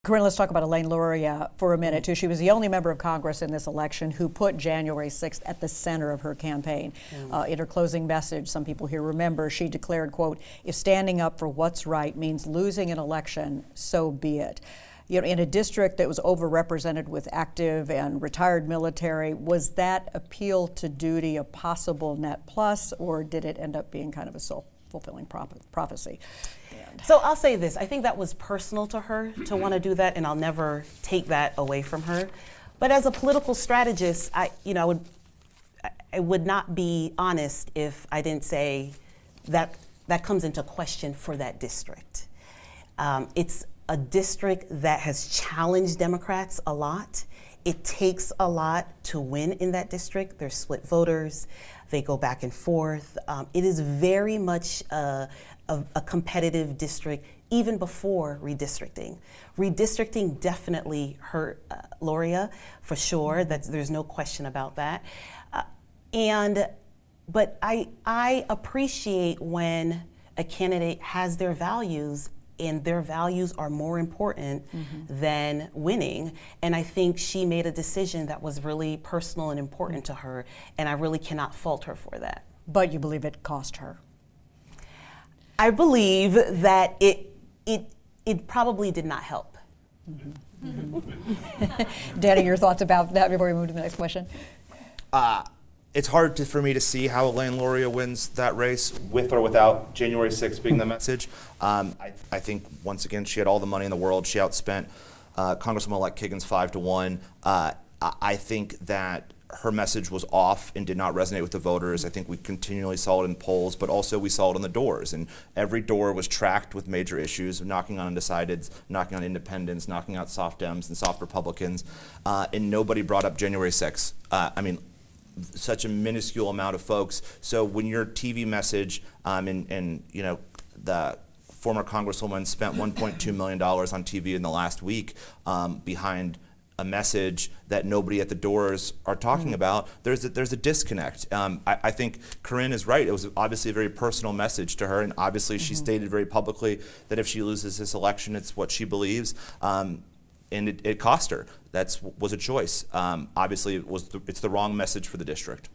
Corinne, let's talk about Elaine Luria for a minute, too. She was the only member of Congress in this election who put January 6th at the center of her campaign. In her closing message, some people here remember, she declared, quote, "If standing up for what's right means losing an election, so be it." You know, in a district that was overrepresented with active and retired military, was that appeal to duty a possible net plus, or did it end up being kind of a self-fulfilling prophecy? So I'll say this, I think that was personal to her to want to do that, and I'll never take that away from her. But as a political strategist, I would not be honest if I didn't say that that comes into question for that district. It's a district that has challenged Democrats a lot. It takes a lot to win in that district. There's split voters. They go back and forth. It is very much a competitive district, even before redistricting. Redistricting definitely hurt Luria, for sure. There's no question about that. But I appreciate when a candidate has their values, and their values are more important than winning. And I think she made a decision that was really personal and important to her, and I really cannot fault her for that. But you believe it cost her? I believe that it probably did not help. Danny, your thoughts about that before we move to the next question? It's hard for me to see how Elaine Luria wins that race with or without January 6th being the message. I think, once again, she had all the money in the world. She outspent Congresswoman-elect Kiggins 5-1. I think that her message was off and did not resonate with the voters. I think we continually saw it in polls, but also we saw it on the doors. And every door was tracked with major issues, knocking on undecideds, knocking on independents, knocking out soft Dems and soft Republicans. And nobody brought up January 6th. Such a minuscule amount of folks. So when your TV message, and you know, the former Congresswoman spent $1.2 million on TV in the last week behind a message that nobody at the doors are talking about, there's a disconnect. I think Corinne is right. It was obviously a very personal message to her, and obviously she stated very publicly that if she loses this election, it's what she believes. And it cost her. That was a choice. Obviously, it's the wrong message for the district.